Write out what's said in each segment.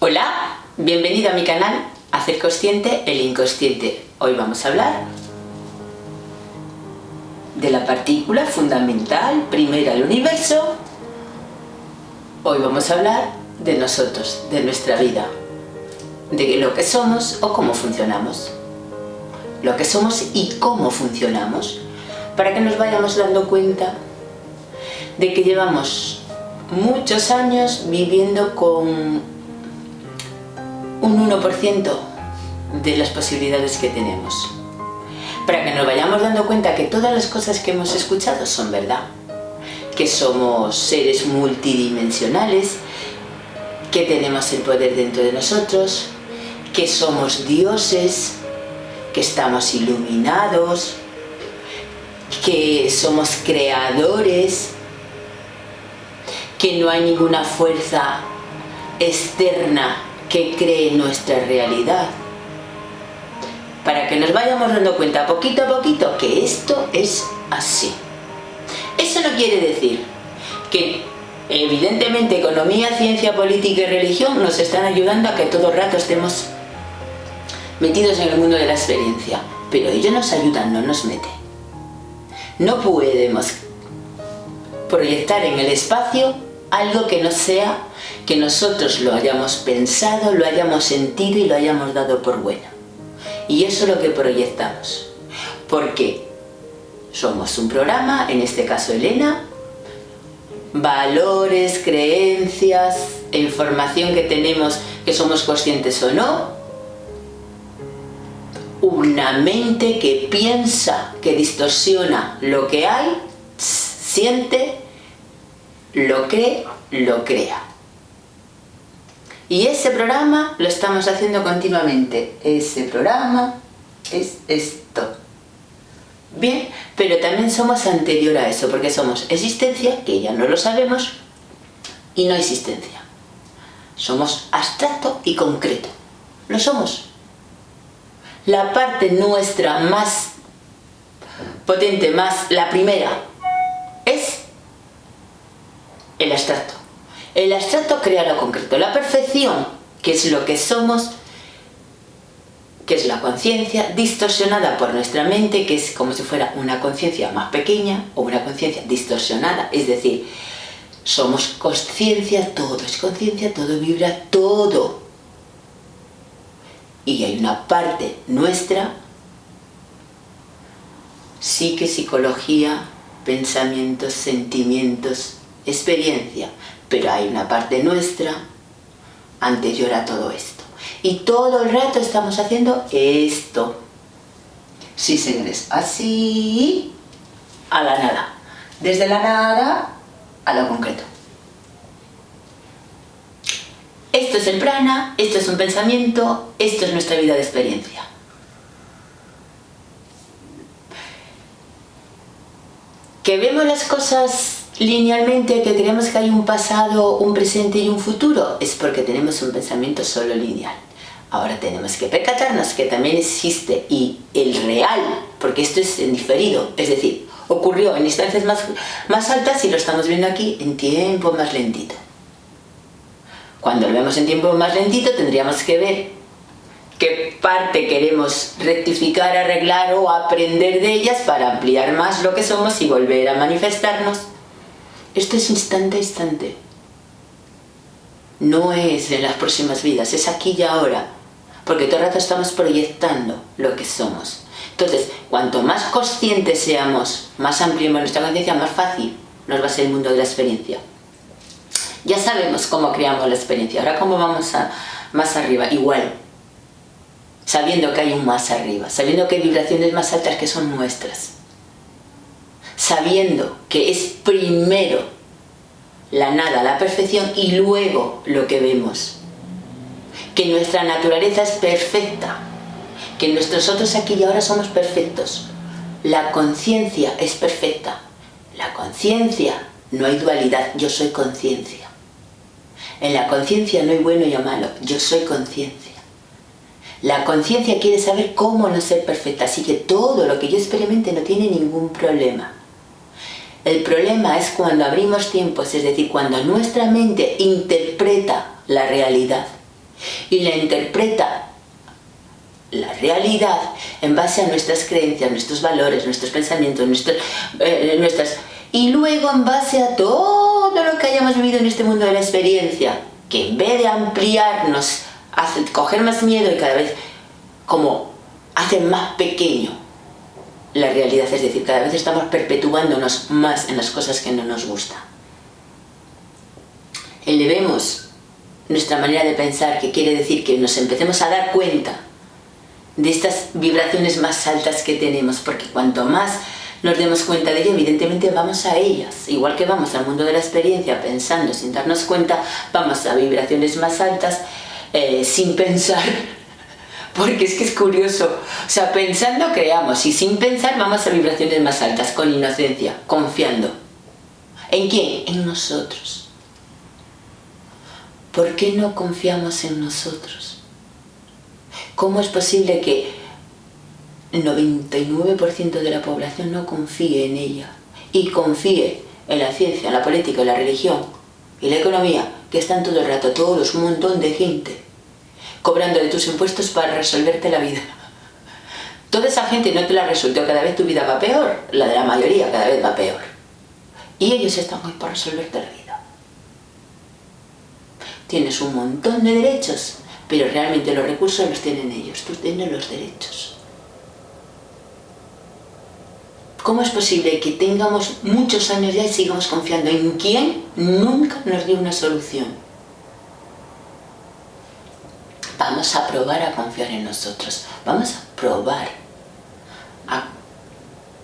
Hola, bienvenido a mi canal Hacer Consciente el Inconsciente. Hoy vamos a hablar de la partícula fundamental, primera del universo. Hoy vamos a hablar de nosotros, de nuestra vida, de lo que somos o cómo funcionamos. Lo que somos y cómo funcionamos, para que nos vayamos dando cuenta de que llevamos muchos años viviendo con un 1% de las posibilidades que tenemos, para que nos vayamos dando cuenta que todas las cosas que hemos escuchado son verdad, que somos seres multidimensionales, que tenemos el poder dentro de nosotros, que somos dioses, que estamos iluminados, que somos creadores, que no hay ninguna fuerza externa que cree nuestra realidad, para que nos vayamos dando cuenta poquito a poquito que esto es así. Eso no quiere decir que evidentemente economía, ciencia, política y religión nos están ayudando a que todo el rato estemos metidos en el mundo de la experiencia, pero ellos nos ayudan, no nos meten. No podemos proyectar en el espacio algo que no sea que nosotros lo hayamos pensado, lo hayamos sentido y lo hayamos dado por bueno. Y eso es lo que proyectamos. Porque somos un programa, en este caso Elena, valores, creencias, información que tenemos, que somos conscientes o no, una mente que piensa, que distorsiona lo que hay, siente, lo cree, lo crea. Y ese programa lo estamos haciendo continuamente. Ese programa es esto. Bien, pero también somos anterior a eso, porque somos existencia, que ya no lo sabemos, y no existencia. Somos abstracto y concreto. Lo somos. La parte nuestra más potente, la primera, es el abstracto. El abstracto crea lo concreto. La perfección, que es lo que somos, que es la conciencia distorsionada por nuestra mente, que es como si fuera una conciencia más pequeña o una conciencia distorsionada. Es decir, somos conciencia, todo es conciencia, todo vibra, todo. Y hay una parte nuestra, psique, psicología, pensamientos, sentimientos, experiencia, pero hay una parte nuestra anterior a todo esto. Y todo el rato estamos haciendo esto. Sí, señores, así a la nada. Desde la nada a lo concreto. Esto es el prana, esto es un pensamiento, esto es nuestra vida de experiencia. Que vemos las cosas linealmente, que creemos que hay un pasado, un presente y un futuro, es porque tenemos un pensamiento solo lineal. Ahora tenemos que percatarnos que también existe y el real, porque esto es en diferido, es decir, ocurrió en instancias más altas y lo estamos viendo aquí en tiempo más lentito. Cuando lo vemos en tiempo más lentito tendríamos que ver qué parte queremos rectificar, arreglar o aprender de ellas para ampliar más lo que somos y volver a manifestarnos. Esto es instante a instante. No es en las próximas vidas, es aquí y ahora. Porque todo el rato estamos proyectando lo que somos. Entonces, cuanto más conscientes seamos, más ampliemos nuestra conciencia, más fácil nos va a ser el mundo de la experiencia. Ya sabemos cómo creamos la experiencia. Ahora, ¿cómo vamos más arriba? Igual. Sabiendo que hay un más arriba. Sabiendo que hay vibraciones más altas que son nuestras. Sabiendo que es primero la nada, la perfección y luego lo que vemos. Que nuestra naturaleza es perfecta. Que nosotros aquí y ahora somos perfectos. La conciencia es perfecta. La conciencia, no hay dualidad, yo soy conciencia. En la conciencia no hay bueno y malo, yo soy conciencia. La conciencia quiere saber cómo no ser perfecta, así que todo lo que yo experimente no tiene ningún problema. El problema es cuando abrimos tiempos, es decir, cuando nuestra mente interpreta la realidad y la interpreta la realidad en base a nuestras creencias, nuestros valores, nuestros pensamientos, y luego en base a todo lo que hayamos vivido en este mundo de la experiencia, que en vez de ampliarnos, hace coger más miedo y cada vez como hace más pequeño la realidad, es decir, cada vez estamos perpetuándonos más en las cosas que no nos gustan. Elevemos nuestra manera de pensar, que quiere decir que nos empecemos a dar cuenta de estas vibraciones más altas que tenemos, porque cuanto más nos demos cuenta de ello, evidentemente vamos a ellas, igual que vamos al mundo de la experiencia pensando sin darnos cuenta, vamos a vibraciones más altas sin pensar, porque es que es curioso, o sea, pensando creamos y sin pensar vamos a vibraciones más altas, con inocencia, confiando. ¿En quién? En nosotros. ¿Por qué no confiamos en nosotros? ¿Cómo es posible que el 99% de la población no confíe en ella y confíe en la ciencia, en la política, en la religión y la economía, que están todo el rato todos, un montón de gente, cobrando de tus impuestos para resolverte la vida? Toda esa gente no te la resuelto, cada vez tu vida va peor, la de la mayoría cada vez va peor. Y ellos están hoy por resolverte la vida. Tienes un montón de derechos, pero realmente los recursos los tienen ellos, tú tienes los derechos. ¿Cómo es posible que tengamos muchos años ya y sigamos confiando en quien nunca nos dio una solución? Vamos a probar a confiar en nosotros, vamos a probar a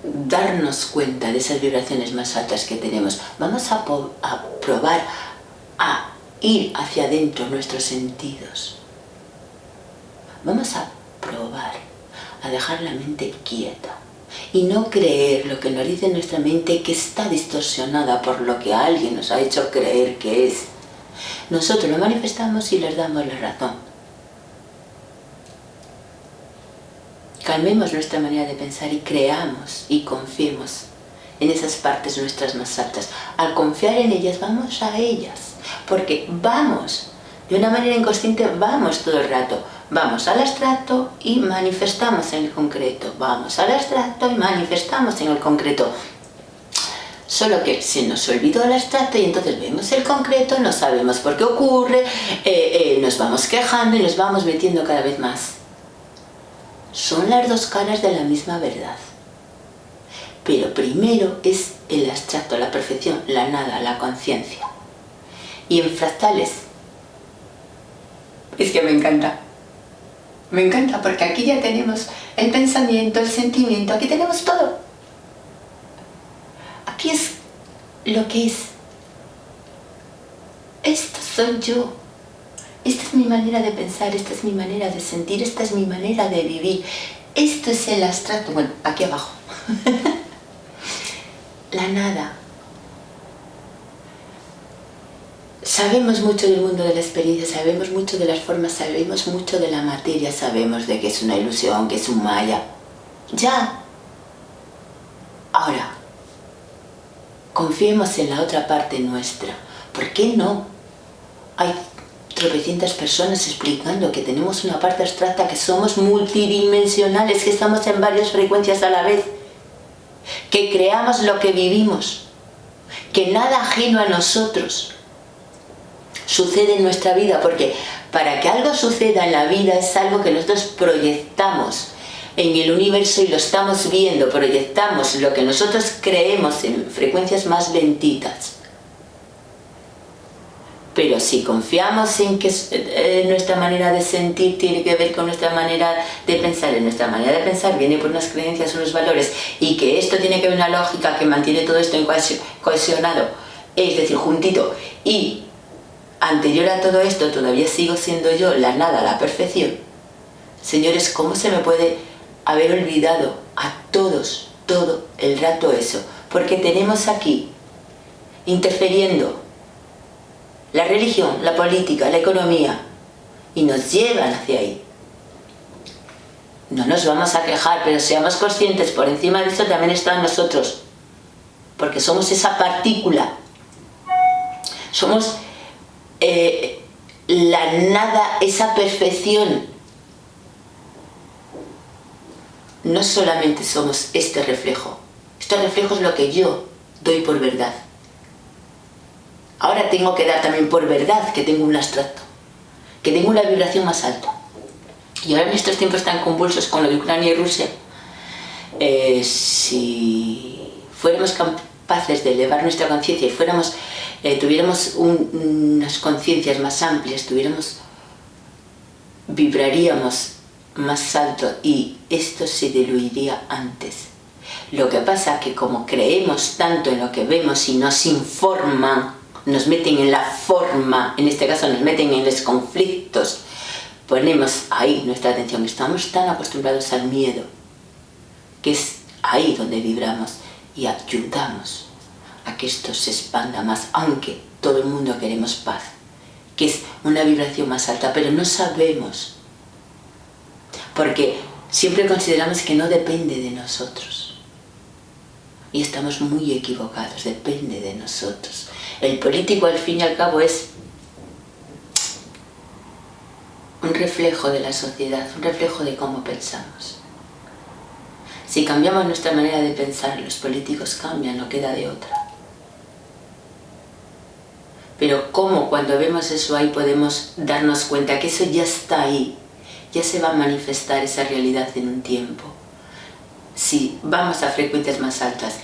darnos cuenta de esas vibraciones más altas que tenemos, vamos a probar a ir hacia adentro nuestros sentidos. Vamos a probar a dejar la mente quieta y no creer lo que nos dice nuestra mente, que está distorsionada por lo que alguien nos ha hecho creer que es. Nosotros lo manifestamos y les damos la razón. Calmemos nuestra manera de pensar y creamos y confiemos en esas partes nuestras más altas. Al confiar en ellas, vamos a ellas, porque vamos, de una manera inconsciente, vamos todo el rato. Vamos al abstracto y manifestamos en el concreto. Vamos al abstracto y manifestamos en el concreto. Solo que se nos olvidó el abstracto y entonces vemos el concreto, no sabemos por qué ocurre, nos vamos quejando y nos vamos metiendo cada vez más. Son las dos caras de la misma verdad. Pero primero es el abstracto, la perfección, la nada, la conciencia. Y en fractales, es que me encanta. Me encanta porque aquí ya tenemos el pensamiento, el sentimiento, aquí tenemos todo. Aquí es lo que es. Esto soy yo. Esta es mi manera de pensar, esta es mi manera de sentir, esta es mi manera de vivir. Esto es el abstracto, bueno, aquí abajo. La nada. Sabemos mucho del mundo de la experiencia, sabemos mucho de las formas, sabemos mucho de la materia, sabemos de que es una ilusión, que es un maya. Ya. Ahora, confiemos en la otra parte nuestra. ¿Por qué no? Hay tropecientas personas explicando que tenemos una parte abstracta, que somos multidimensionales, que estamos en varias frecuencias a la vez, que creamos lo que vivimos, que nada ajeno a nosotros sucede en nuestra vida, porque para que algo suceda en la vida es algo que nosotros proyectamos en el universo y lo estamos viendo, proyectamos lo que nosotros creemos en frecuencias más lentitas. Pero si confiamos en que nuestra manera de sentir tiene que ver con nuestra manera de pensar, en nuestra manera de pensar viene por unas creencias, unos valores, y que esto tiene que ver una lógica que mantiene todo esto cohesionado, es decir, juntito, y anterior a todo esto todavía sigo siendo yo, la nada, la perfección. Señores, ¿cómo se me puede haber olvidado a todos todo el rato eso? Porque tenemos aquí interfiriendo la religión, la política, la economía, y nos llevan hacia ahí. No nos vamos a quejar, pero seamos conscientes, por encima de eso también están nosotros, porque somos esa partícula, somos la nada, esa perfección. No solamente somos este reflejo es lo que yo doy por verdad. Ahora tengo que dar también por verdad que tengo un abstracto, que tengo una vibración más alta. Y ahora en estos tiempos tan convulsos con lo de Ucrania y Rusia, si fuéramos capaces de elevar nuestra conciencia y tuviéramos unas conciencias más amplias, vibraríamos más alto y esto se diluiría antes. Lo que pasa es que como creemos tanto en lo que vemos y nos informan, nos meten en la forma, en este caso nos meten en los conflictos, ponemos ahí nuestra atención. Estamos tan acostumbrados al miedo, que es ahí donde vibramos y ayudamos a que esto se expanda más, aunque todo el mundo queremos paz, que es una vibración más alta, pero no sabemos, porque siempre consideramos que no depende de nosotros. Y estamos muy equivocados, depende de nosotros. El político al fin y al cabo es un reflejo de la sociedad, un reflejo de cómo pensamos. Si cambiamos nuestra manera de pensar, los políticos cambian, no queda de otra. Pero cómo cuando vemos eso ahí podemos darnos cuenta que eso ya está ahí, ya se va a manifestar esa realidad en un tiempo. Si vamos a frecuencias más altas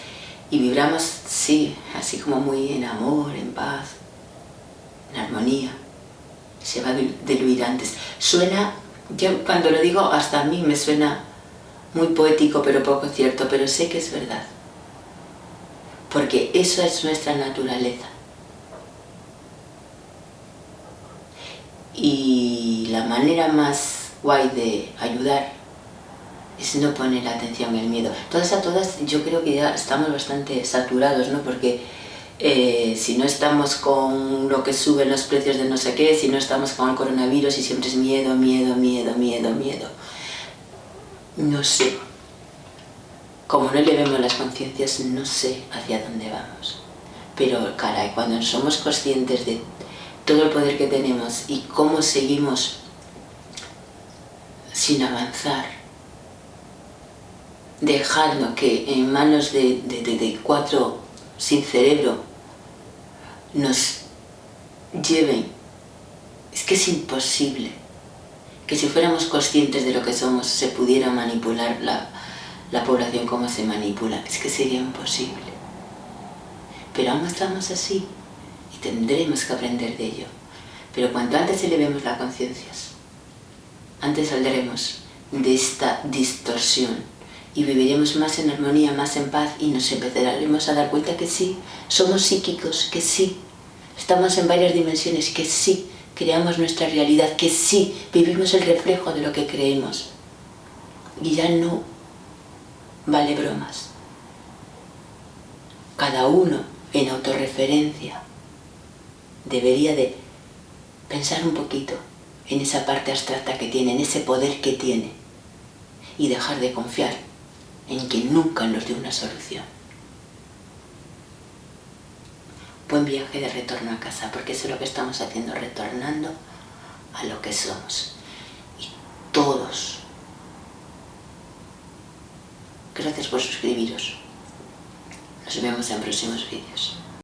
y vibramos, sí, así como muy en amor, en paz, en armonía, se va a diluir antes. Suena, yo cuando lo digo hasta a mí me suena muy poético pero poco cierto, pero sé que es verdad, porque eso es nuestra naturaleza. Y la manera más guay de ayudar es no poner atención en el miedo. Todas yo creo que ya estamos bastante saturados, ¿no? Porque si no estamos con lo que suben los precios de no sé qué, si no estamos con el coronavirus y siempre es miedo, miedo, miedo, miedo, miedo. No sé. Como no le vemos las conciencias, no sé hacia dónde vamos. Pero caray, cuando somos conscientes de todo el poder que tenemos y cómo seguimos sin avanzar, dejando que en manos de cuatro sin cerebro nos lleven, es que es imposible que si fuéramos conscientes de lo que somos se pudiera manipular la población como se manipula. Es que sería imposible. Pero aún estamos así y tendremos que aprender de ello. Pero cuanto antes elevemos la conciencia, antes saldremos de esta distorsión y viviremos más en armonía, más en paz, y nos empezaremos a dar cuenta que sí, somos psíquicos, que sí, estamos en varias dimensiones, que sí, creamos nuestra realidad, que sí, vivimos el reflejo de lo que creemos. Y ya no vale bromas. Cada uno en autorreferencia debería de pensar un poquito en esa parte abstracta que tiene, en ese poder que tiene, y dejar de confiar en que nunca nos dé una solución. Buen viaje de retorno a casa, porque eso es lo que estamos haciendo, retornando a lo que somos. Y todos. Gracias por suscribiros. Nos vemos en próximos vídeos.